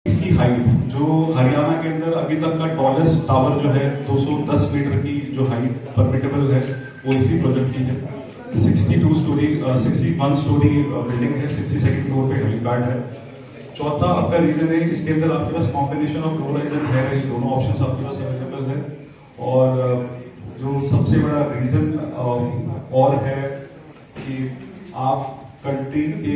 इसकी हाइट जो हरियाणा के अंदर अभी तक का टॉलेस्ट टावर जो है 210 मीटर की जो हाइट परमिटेबल है वो इसी प्रोजेक्ट की है। 61 स्टोरी बिल्डिंग है, 62nd फ्लोर पे हेलीपैड है। चौथा आपका रीजन है इसके अंदर आपके पास combination of low rise and high rise दोनों ऑप्शन आपके पास अवेलेबल है। और जो सबसे बड़ा रीजन और है कि आप कंट्री के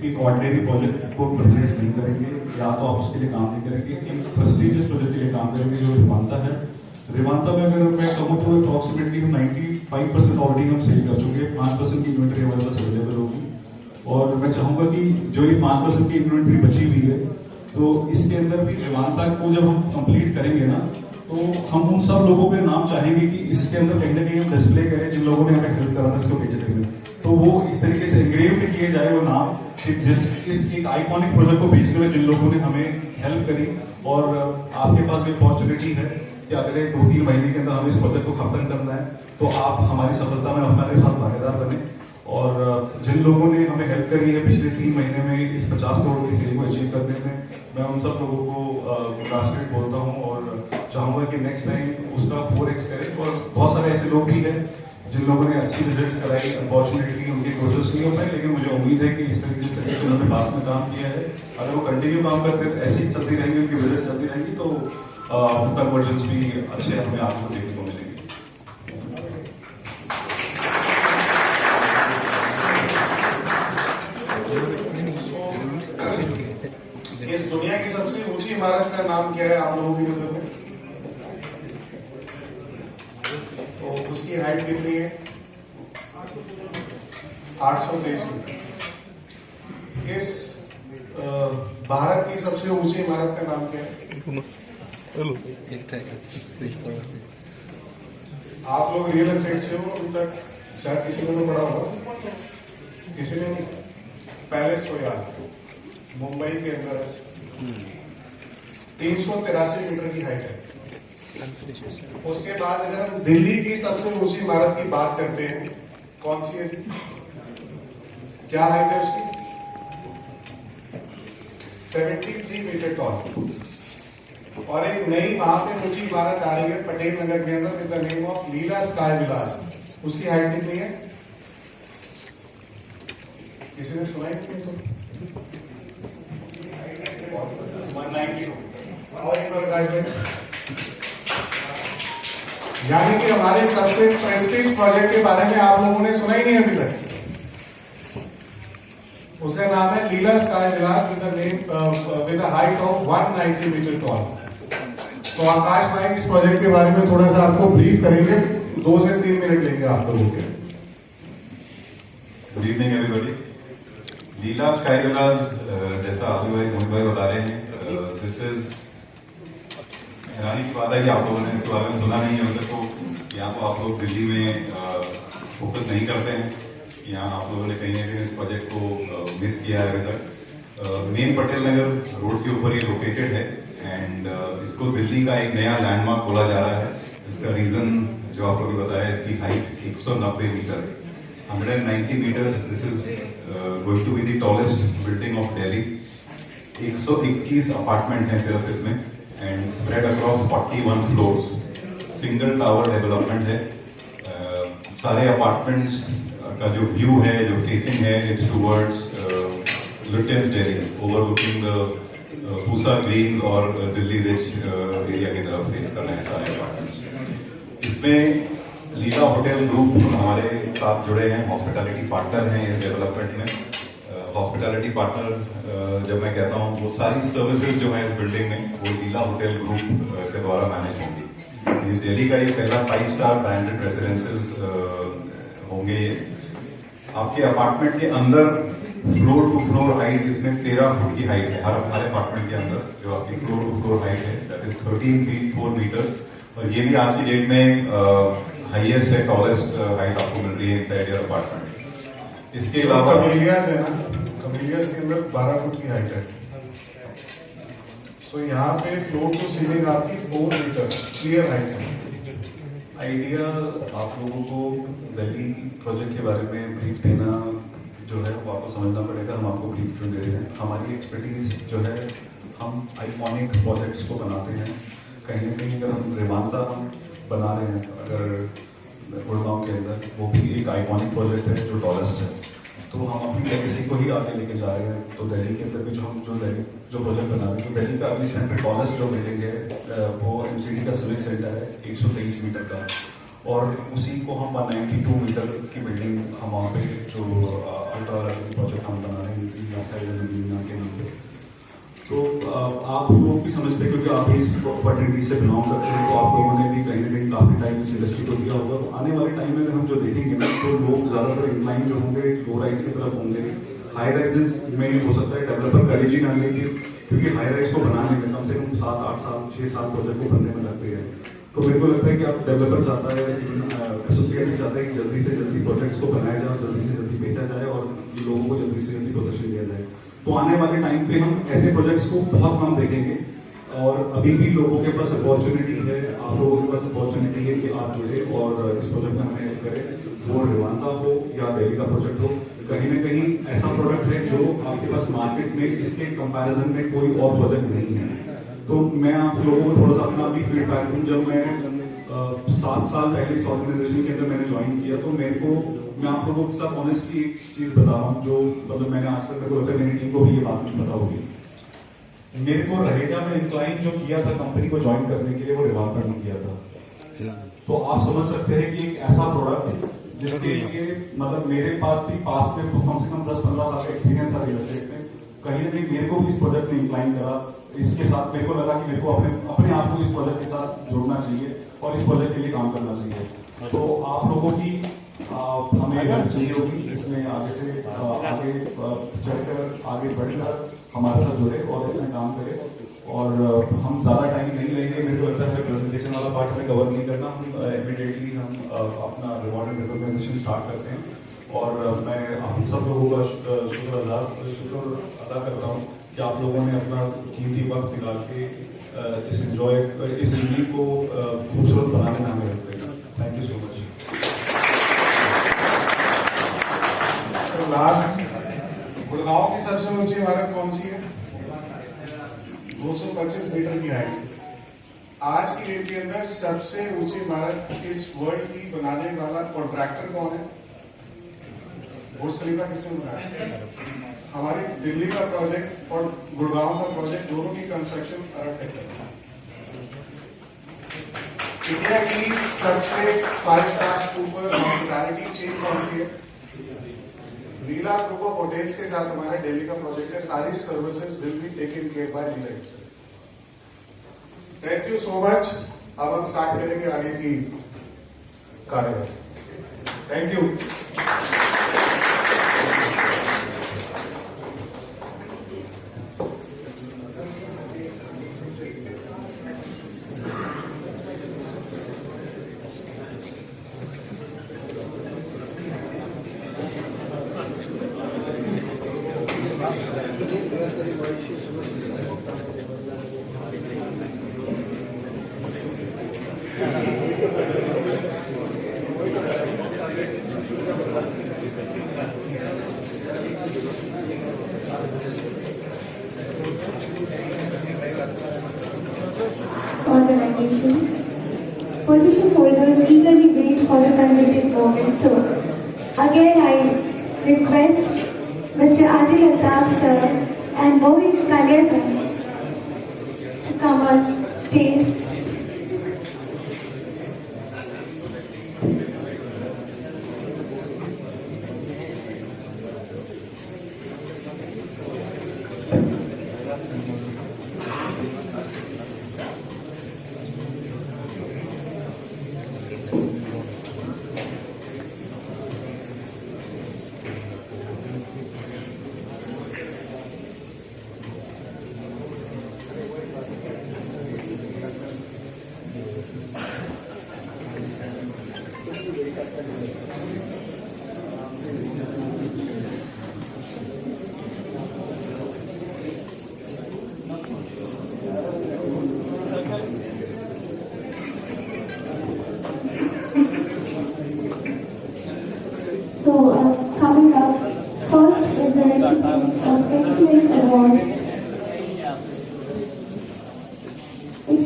एक ऑर्डिनरी प्रोजेक्ट को परचेज नहीं करेंगे या तो आप उसके लिए काम नहीं करेंगे, एक प्रेस्टीजियस प्रोजेक्ट के लिए काम करेंगे जो रिवांता है। रिवांता में अगर मैं कहूँ तो अप्रॉक्सीमेटली हम 95% ऑलरेडी हम सेल कर चुके हैं, 5% की इन्वेंट्री हमारे पास अवेलेबल होगी। और मैं चाहूंगा कि जो ये 5% की इन्वेंट्री बची हुई है तो इसके अंदर भी रिवांता को जब हम कंप्लीट करेंगे ना तो हम उन सब लोगों के नाम चाहेंगे कि इसके अंदर कहीं ना कहीं हम डिस्प्ले करें जिन लोगों ने हमें हेल्प करा था इसको बेचने में, तो वो इस तरीके से एंग्रेव किए जाए वो नाम इस एक आइकॉनिक प्रोजेक्ट को बेचने में जिन लोगों ने हमें हेल्प करी। और आपके पास भी अपॉर्चुनिटी है कि अगले 2-3 महीने के अंदर हमें इस प्रोजेक्ट को खत्म करना है, तो आप हमारी सफलता में हमारे साथ भागीदार बने। और जिन लोगों ने हमें हेल्प करी है पिछले 3 महीने में इस 50 करोड़ की सेल को अचीव करने में, मैं उन सब लोगों को कांग्रेचुलेट बोलता हूँ और चाहूंगा कि नेक्स्ट टाइम उसका 4x करें। और बहुत सारे ऐसे लोग भी हैं जिन लोगों ने अच्छी रिजल्ट्स कराई, अनफॉर्चुनेटली उनकी कोशिश नहीं हो पाई, लेकिन मुझे उम्मीद है कि इस तरीके से उन्होंने पास में काम किया है। अगर वो कंटिन्यू काम करते हैं ऐसे ही चलती रहेंगी, उनकी रिजल्ट चलती रहेंगी, तो कन्वर्जन्स भी अच्छे हमें आपको देखने को मिलेंगे। इस दुनिया की सबसे ऊंची इमारत का नाम क्या है आप लोगों की नजर में? तो उसकी हाइट कितनी है? 823 मीटर। इस भारत की सबसे ऊंची इमारत का नाम क्या है? आप लोग रियल एस्टेट से हो, अभी तक शायद किसी ने तो पढ़ा होगा, किसी ने पैलेस को याद, मुंबई के अंदर 383 मीटर की हाइट है। उसके बाद अगर हम दिल्ली की सबसे ऊंची इमारत की बात करते हैं, कौन सी है जी? क्या हाइट है उसकी? 73 मीटर टॉल। और एक नई वहां पे ऊंची इमारत आ रही है पटेल नगर के अंदर with the name of Leela sky villas. उसकी हाइट कितनी है? किसी ने सुना ही नहीं तो? 190। और एक बार गाइस, यानी कि हमारे सबसे प्रेस्टीज प्रोजेक्ट के बारे में आप लोगों ने सुना ही नहीं अभी तक। उसका नाम है Leela sky villas with a height of 190 meter tall. तो आकाश भाई इस प्रोजेक्ट के बारे में थोड़ा सा आपको ब्रीफ करेंगे, 2 से 3 मिनट लेंगे आप लोगों के। Good evening everybody. Leela sky villas, जैसा आदिल भाई मोहित भाई बता रहे हैं, दिस इज हैरानी की बात है कि आप लोगों ने इसके बारे में सुना नहीं है उधर, तो यहाँ तो आप लोग दिल्ली में फोकस नहीं करते हैं, यहाँ आप लोगों ने कहीं ना कहीं इस प्रोजेक्ट को मिस किया है अभी तक। मेन पटेल नगर रोड के ऊपर ये लोकेटेड है एंड इसको दिल्ली का एक नया लैंडमार्क बोला जा रहा है। इसका रीजन जो आप लोगों ने बताया, इसकी height 190 metre, 190 meters. This is going to be the tallest building of Delhi. 121 apartment हैं सिर्फ इसमें and spread across 41 floors. Single tower development है। सारे अपार्टमेंट्स का जो व्यू है, जो फेसिंग है, it's towards Lutyens Delhi, overlooking the Pusa green और दिल्ली रिच एरिया की तरफ फेस कर रहे हैं सारे अपार्टमेंट्स। इसमें लीला होटल ग्रुप हमारे साथ जुड़े हैं, हॉस्पिटैलिटी पार्टनर हैं इस डेवलपमेंट में। हॉस्पिटैलिटी पार्टनर जब मैं कहता हूँ, वो सारी सर्विसेज जो है इस बिल्डिंग में वो लीला होटल ग्रुप के द्वारा मैनेज होंगी। ये दिल्ली का एक पहला 5 स्टार ब्रांडेड रेसिडेंसेस होंगे। ये आपके अपार्टमेंट के अंदर फ्लोर टू फ्लोर हाइट इसमें 13 फुट की हाइट है। हर अपार्टमेंट के अंदर जो आपकी फ्लोर टू फ्लोर हाइट है दैट इज 13 फीट 4 मीटर्स। और ये भी आज की डेट में हाईएस्ट है, टॉलेस्ट हाइट आपको मिल रही है इनसाइड योर अपार्टमेंट। इसके अलावा कमेलियास है ना, कमेलियास के अंदर 12 फुट की हाइट है। सो यहाँ पे फ्लोर टू सीलिंग आपकी 4 मीटर क्लियर हाइट है। आइडिया आप लोगों को दिल्ली प्रोजेक्ट के बारे में ब्रीफ देना जो है वो आपको समझना पड़ेगा, हम आपको ब्रीफ क्यों दे रहे हैं। हमारी एक्सपर्टीज जो है, हम आइकॉनिक प्रोजेक्ट्स को बनाते हैं। कहीं ना कहीं अगर हम रेवांता हम बना रहे हैं, अगर गुड़गांव के अंदर, वो भी एक आइकॉनिक प्रोजेक्ट है जो टॉलेस्ट है, तो हम अपनी लेगेसी को ही आगे लेके जा रहे हैं। तो दिल्ली के अंदर भी जो प्रोजेक्ट बना रहे हैं, तो दिल्ली का अभी स्टैंड पे टॉलेस्ट जो बिल्डिंग है वो एमसीडी का सिविक सेंटर है 123 मीटर का, और उसी को हम 192 मीटर की बिल्डिंग हम वहाँ पे जो अल्ट्रा प्रोजेक्ट हम बना रहे हैं के नाम पे। तो आप लोग भी समझते हैं, क्योंकि आप इस फर्टिलिटी से बिलोंग करते हैं, तो आप लोगों ने भी कहीं ना कहीं काफी टाइम इस इंडस्ट्री को दिया होगा। तो आने वाले टाइम में हम जो देखेंगे ना, तो लोग ज्यादातर इंक्लाइन जो होंगे लो राइज की तरफ होंगे। हाई राइजेस में हो सकता है डेवलपर करेज ही ना लेंगे, क्योंकि हाई राइज को बनाने में कम से कम 7-8 साल 6 साल प्रोजेक्ट को बनने में लगते हैं। तो मेरे को लगता है कि आप डेवलपर चाहता है, एसोसिएट भी चाहता है कि जल्दी से जल्दी प्रोजेक्ट्स को बनाया जाए, जल्दी से जल्दी बेचा जाए और लोगों को जल्दी से जल्दी पोजीशन दिया जाए। तो आने वाले टाइम पे हम ऐसे प्रोजेक्ट्स को बहुत कम देखेंगे, और अभी भी लोगों के पास अपॉर्चुनिटी है, आप लोगों के पास अपॉर्चुनिटी है कि आप जुड़े और इस प्रोजेक्ट में हमें हेल्प करें। वो रेवांता हो या दिल्ली का प्रोजेक्ट हो, कहीं ना कहीं ऐसा प्रोडक्ट है जो आपके पास मार्केट में इसके कंपैरिजन में कोई और प्रोजेक्ट नहीं है। तो मैं आप लोगों को थोड़ा सा अपना भी फीडबैक दूं। जब मैं 7 साल पहले इस ऑर्गेनाइजेशन के अंदर मैंने ज्वाइन किया, तो मैं आप लोगों के साथ ऑनेस्टली एक चीज बता रहा हूँ, जो मतलब मैंने आज तक मेरे को मेरी टीम को भी ये बात नहीं पता होगी। मेरे को रहेजा में इंक्लाइन जो किया था कंपनी को ज्वाइन करने के लिए, वो रेवांता में किया था। तो आप समझ सकते हैं कि एक ऐसा प्रोडक्ट जिसके लिए मतलब मेरे पास भी पास में कम से कम 10-15 साल का एक्सपीरियंस है रियल एस्टेट में, कहीं ना कहीं मेरे को भी इस प्रोजेक्ट ने इंक्लाइन करा। इसके साथ मेरे को लगा कि मेरे को अपने आप को इस प्रोजेक्ट के साथ जोड़ना चाहिए और इस प्रोजेक्ट के लिए काम करना चाहिए। तो आप लोगों की हमें हेल्प चाहिए होगी इसमें, आगे से आगे चलकर आगे बढ़कर हमारे साथ जुड़े और इसमें काम करें। और हम ज्यादा टाइम नहीं लेंगे, मेरे को लगता है प्रेजेंटेशन वाला पार्ट हमें कवर नहीं करना, हम इमीडिएटली हम अपना रिवॉर्ड एंड रिकॉग्नाइजेशन स्टार्ट करते हैं। और मैं आप सब लोगों का शुक्र अदा करता हूँ कि आप लोगों ने अपना कीमती वक्त निकाल के इस इवनिंग को खूबसूरत बनाने में हमें हेल्प करेगा। Thank you so much. Last, Gurgaon की सबसे ऊंची इमारत कौन सी है? 225 मीटर की हाइट। आज की डेट के अंदर सबसे ऊंची इमारत इस वर्ल्ड की बनाने वाला कॉन्ट्रैक्टर कौन है? बुर्ज खलीफा किसने बनाया? हमारी दिल्ली का प्रोजेक्ट और गुड़गांव का प्रोजेक्ट दोनों की कंस्ट्रक्शन अरब टेक है। इंडिया की सबसे 5 स्टार सुपर हॉस्पिटैलिटी चेन कौन सी है? लीला ग्रुप ऑफ होटल्स के साथ हमारा दिल्ली का प्रोजेक्ट है। सारी services will be taken care by Leela itself. Thank you so much. अब हम स्टार्ट करेंगे आगे की कार्यवाही। Thank you. Organization. Position holders eagerly wait for a convenient moment. So, again I request Mr. Adil Altaf sir and Mohit Kalia sir to come on stage.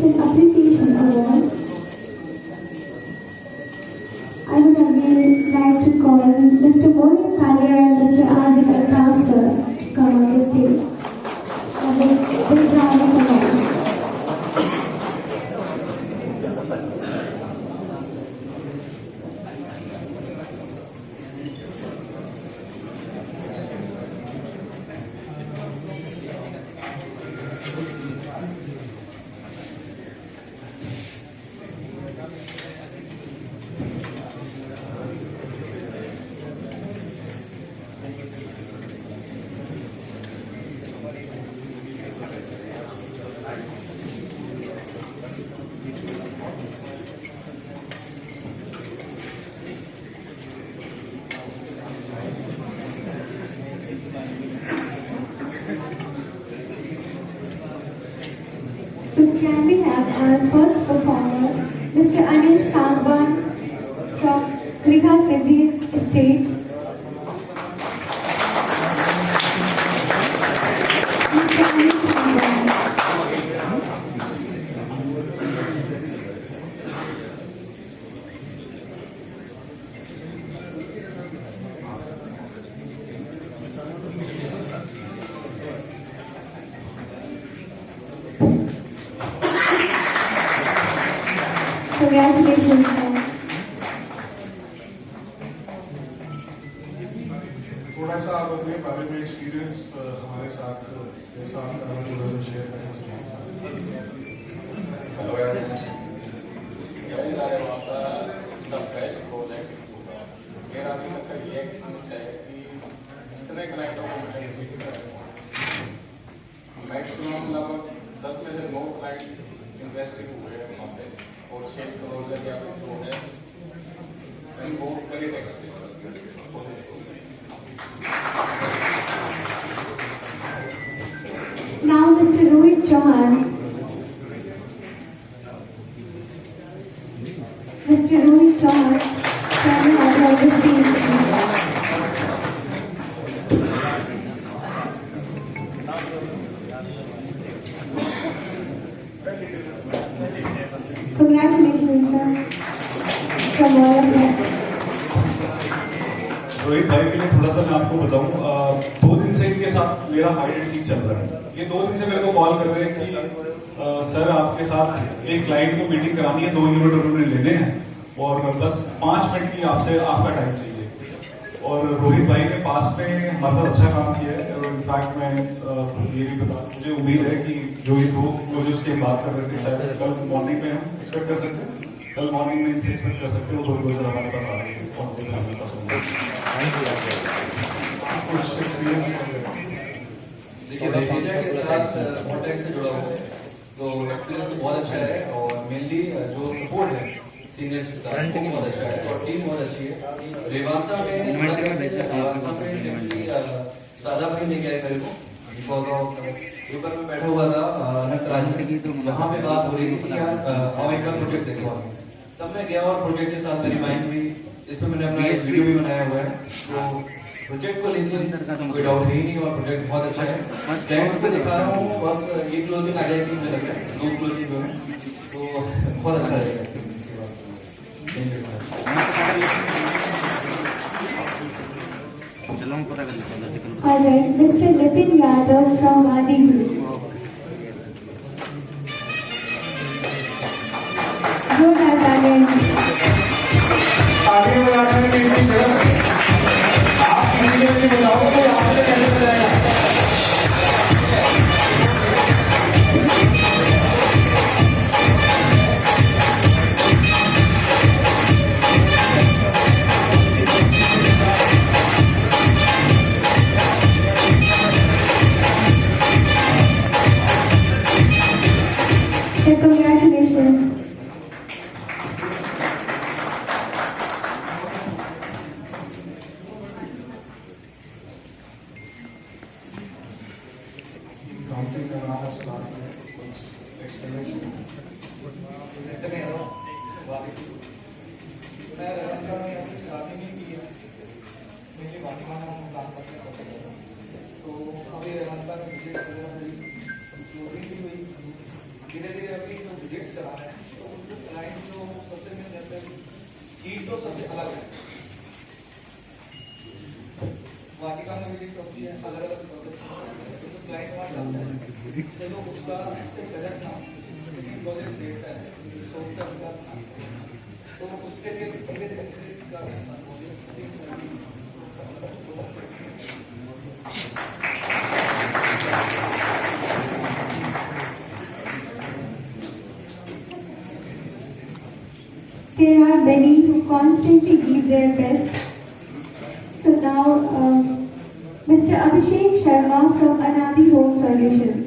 It's an appreciation award. I would again like to call Mr. Mohit Kalia and Mr. Adil Altaf sir to come on the stage. A big round of applause. So can we have our first performer, Mr. Anil Sangwan from Riha Siddhi Estate. Mr. Anil Sangwan. Congratulations, sir. थोड़ा सा आप अपने बारे में experience हमारे साथ थोड़ा सा शेयर करें हमारे साथ। Hello everyone. Guys, I want the best project. मेरा अभी तक का ये एक्सपीरियंस है कि इतने क्लाइंटों को मैंने विजिट किया है, मैक्सिमम लगभग 10 में से 9 क्लाइंट इन्वेस्टिंग हुए हैं वहाँ पे और 6 करोड़ का क्या जो है वो great experience. Now, Mr. Rohit Chauhan. Mr. Rohit Chauhan, can you have the stage? Congratulations, sir. From all of us. Rohit भाई के लिए थोड़ा सा मैं आपको बताऊं, 2 दिन से इनके साथ मेरा हाइड एंड सीक चल रहा है। ये 2 दिन से मेरे को कॉल कर रहे हैं कि सर आपके साथ एक क्लाइंट को मीटिंग करानी है, 2 यूनिट उन्होंने लेने हैं और बस 5 मिनट की आपसे आपका टाइम चाहिए। और रोहित भाई ने पास में हमारे साथ अच्छा काम किया है और इनफैक्ट मैं ये भी बता, मुझे उम्मीद है कि जो ये 2 प्रोजेक्ट्स की बात कर रहे थे शायद कल मॉर्निंग में हम एक्सपेक्ट कर सकते हैं, कल मॉर्निंग में इनसे एक्सपेक्ट कर सकते हैं। वो 2 प्रोजेक्ट हमारे पास आ रहे हैं और हमारे पास होंगे। कुछ एक्सपीरियंस देखिए रफीजा के साथ कॉन्टैक्ट से जुड़ा हुआ है तो एक्सपीरियंस तो बहुत अच्छा है और मेनली जो सपोर्ट है सीनियर्स का वो बहुत अच्छा है और टीम बहुत अच्छी है। रेवांता में रेवांता में एक्चुअली दादा भाई लेके आए मेरे को बिकॉज ऑफ ऊपर में बैठा हुआ था अनंत जहाँ पे बात हो रही थी कि यार आओ एक प्रोजेक्ट देखो, तब मैं गया और प्रोजेक्ट के साथ मेरी माइंड हुई, इसमें मैंने अपना एक वीडियो भी बनाया हुआ है। तो प्रोजेक्ट को लेकर कोई डाउट है ही नहीं और प्रोजेक्ट बहुत अच्छा है। क्लाइंट को दिखा रहा हूँ, बस ये क्लोजिंग आ जाएगी मुझे लग रहा है, 2 क्लोजिंग हुए हैं तो बहुत अच्छा रहेगा। All right, Mr. Nitin Yadav from Adi Group. जोरदार तालियां। आगे बढ़ाने के लिए आप किसी ने भी बताओ तो आपने कैसे बताया। So congratulations. काउंटिंग का नाम और साथ में कुछ एक्सप्लेनेशन। मैं रेवांता में अपनी स्टार्टिंग ही की है, मेरे वर्तमान में काम करते हैं तो अभी रेवांता में विजिट भी हुई, धीरे धीरे अभी प्रोजेक्ट्स करा रहे हैं तो उनको क्लाइंट जो सबसे मेन रहता है चीज तो सबसे अलग है। वाटिका में भी सबकी अलग अलग प्रोजेक्ट तो क्लाइंट वहाँ जाता है चलो उसका गलत था लेकिन प्रोजेक्ट देखता है सोचता है तो उसके लिए पहले का There are many who constantly give their best. So now, Mr. Abhishek Sharma from Anadi Home Solutions.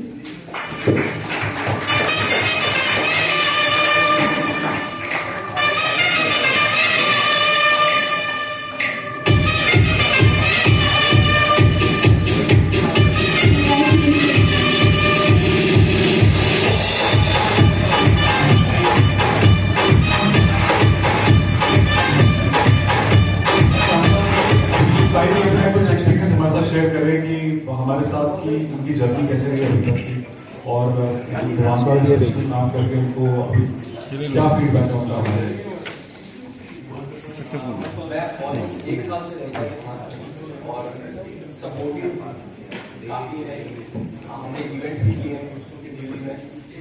कुछ एक्सपीरियंस हमारे साथ शेयर करें कि हमारे साथ की उनकी जर्नी कैसे रही अभी तक की और काम करके उनको अभी क्या फीडबैक है उनका हमारे एक साल से रहता है साथ और सपोर्टिव काफी है। हमने इवेंट भी किए हैं उसकी दिल्ली में,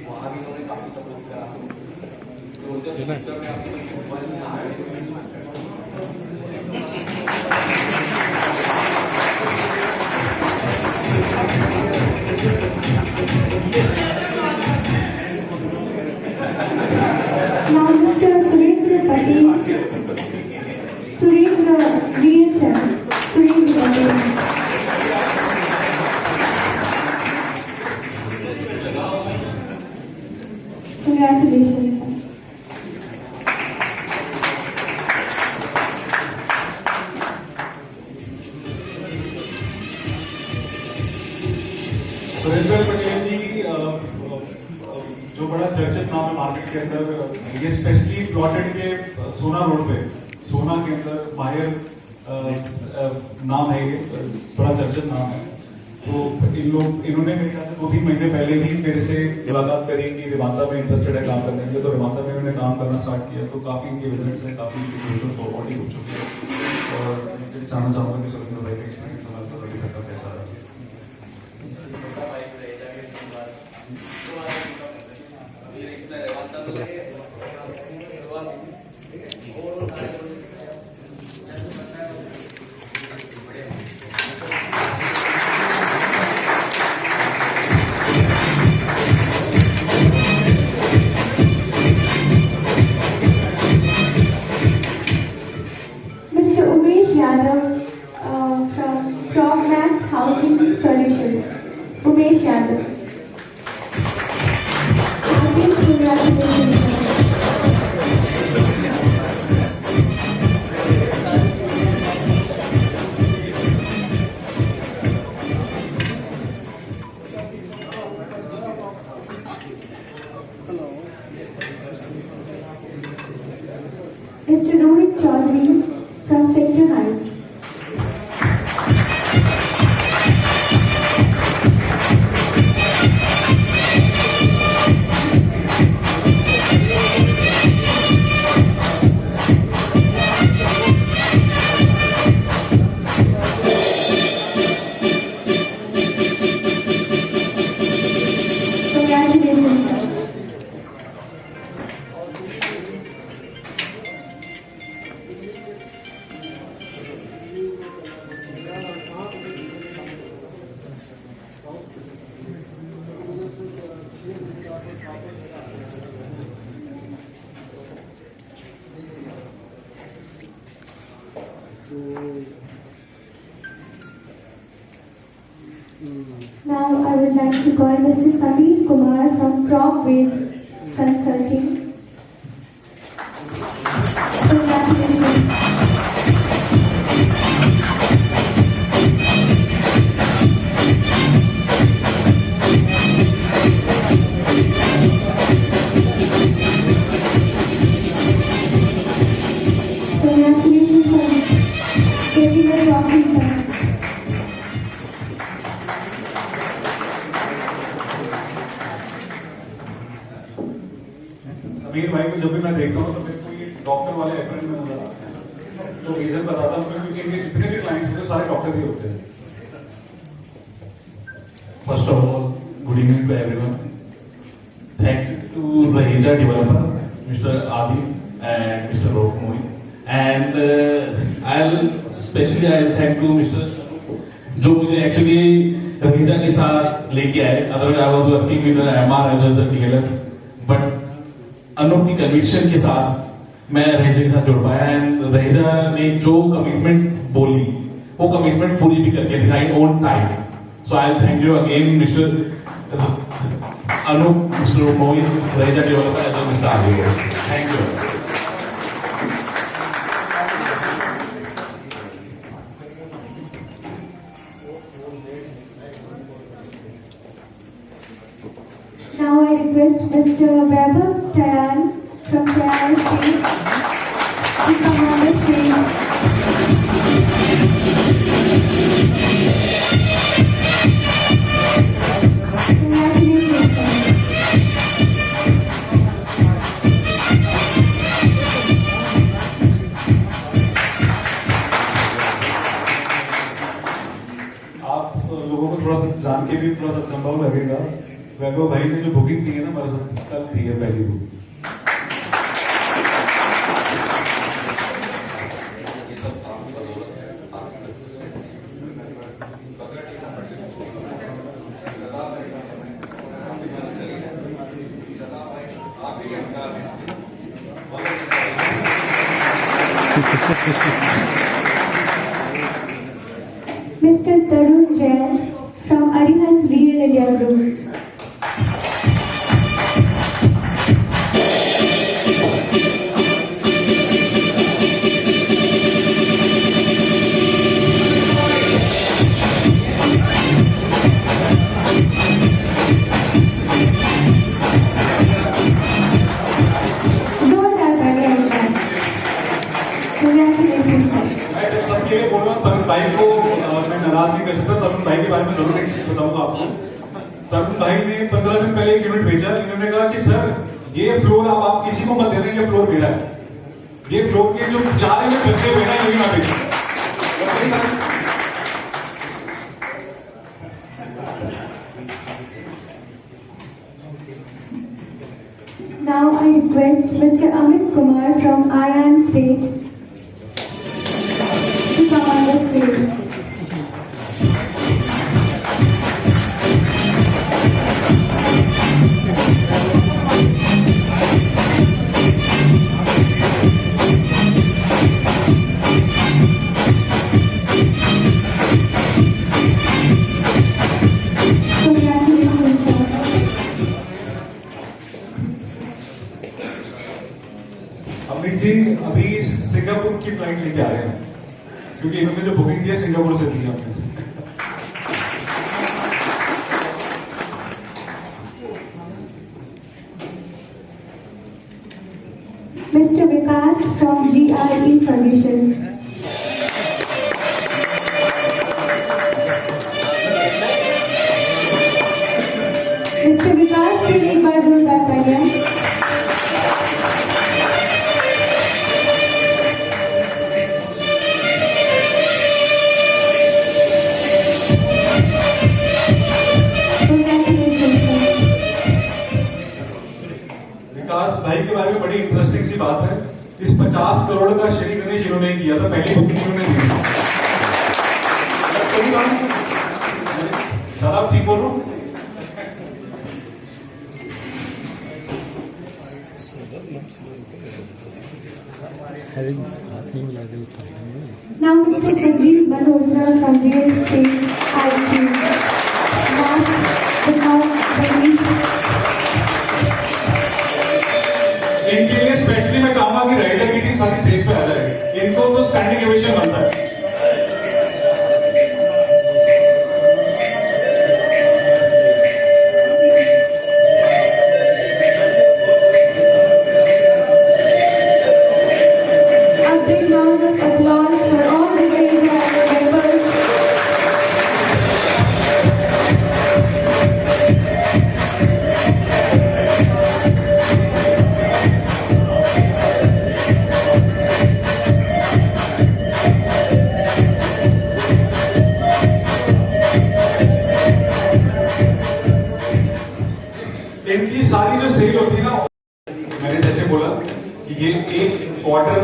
वहाँ भी उन्होंने काफी सपोर्ट करा। तो जब फ्यूचर में अपनी मोबाइल में Now, Mr. Surendra Patel, Surendra Realtor, Surendra Patel. Congratulations, sir. Surendra Patel जी जो बड़ा चर्चित नाम है मार्केट के अंदर, ये स्पेशली प्लॉटेड के सोना रोड पे, सोना के अंदर माहिर नाम है, ये बड़ा चर्चित नाम है। तो इन्होंने मेरे ख्याल से 2-3 महीने पहले ही मेरे से मुलाकात करी कि रिवांदा में इंटरेस्टेड है काम करने के लिए, तो रिवांदा में इन्होंने काम करना स्टार्ट किया। तो काफी इनके विजिट्स हैं, काफी इनकी कोशिश ऑलरेडी हो चुकी है और इनसे जानना चाहूंगा कि सुरेंद्र भाई का एक्सपीरियंस हमारे साथ अभी तक का कैसा रहा। Mr. Umesh Yadav from Progmax Housing Solutions. Umesh Yadav. Again, congratulations, sir. Mr. Rohit Chaudhary from Sector Heights. Congratulations, sir. Now I would like to call Mr. Sameer Kumar from Propways Consulting. Congratulations. Congratulations, sir. Getting a trophy, sir. Main भाई को जब भी मैं देखता हूँ तो मेरे को ये डॉक्टर वाले एप्रन में नजर आता है। तो रीजन बताता हूँ क्योंकि इनके जितने भी क्लाइंट्स होते हैं सारे डॉक्टर ही होते हैं। First of all, good evening to everyone. Thanks to Raheja developer, Mr. Adi and Mr. Rokmoy. And I'll thank to Mr. जो मुझे एक्चुअली रहीजा के साथ लेके आए. Otherwise I was working with MR as a DLF, but Anoop की conviction के साथ मैं रहीजा के साथ जुड़ पाया. एंड रहीजा ने जो कमिटमेंट बोली वो कमिटमेंट पूरी भी करके दिखाई on time. So I'll thank you again, Mr. Anup, Mr. Mohit, Raheja developer as well as Mr. Adi. Thank you. Now I request Mr. Vaibhav Tayan from Tayan State to come on the stage. Congratulations, sir. आप लोगों को थोड़ा सा जान के भी थोड़ा सा संभव लगेगा, वैभव भाई ने जो बुकिंग की है ना हमारे साथ कल थी है पहली बुक. ये सब काम का जरूरत है, आपकी consistency. आप भी जानकार हैं. Mr. Tarun Jain from Arihant Real India Group. जोरदार तालियां हैं. Congratulations, sir. मैं जब सबके लिए बोल रहा हूँ तरुण भाई को मैं नाराज नहीं कर सकता. तरुण भाई के बारे में जरूर एक चीज बताऊंगा आपको. तरुण भाई ने 15 दिन पहले एक यूनिट भेजा. इन्होंने कहा कि सर ये फ्लोर आप किसी को मत दे दें, ये फ्लोर मेरा है. ये फ्लोर के जो 4 यूनिट बचे हुए हैं यही मैं भेजूंगा. Now I request Mr. Amit Kumar from IIM State to come on the stage. Congratulations, sir. Amit ji अभी सिंगापुर की फ्लाइट लेके आ रहे हैं क्योंकि इन्होंने जो बुकिंग किया सिंगापुर से की हमने. Mr. Vikas from GRE Solutions. Mr. Vikas के लिए एक बार जोरदार तालियां. Congratulations, sir. विकास भाई के बारे में बड़ी इंटरेस्टिंग सी बात है. इस 50 करोड़ का श्री गणेश इन्होंने किया था, पहली बुकिंग इन्होंने दी थी. ज्यादा ठीक बोल रहा हूँ. Now Mr. Sanjeev Malhotra from Real Estate IT. Last but not the least, इनके लिए स्पेशली मैं चाहूंगा कि राइडर की टीम सारी स्टेज पे आ जाए. इनको तो स्टैंडिंग ओवेशन बनता है. a big round of applause for all the great members. इनकी सारी जो सेल होती है ना, मैंने जैसे बोला कि ये एक क्वार्टर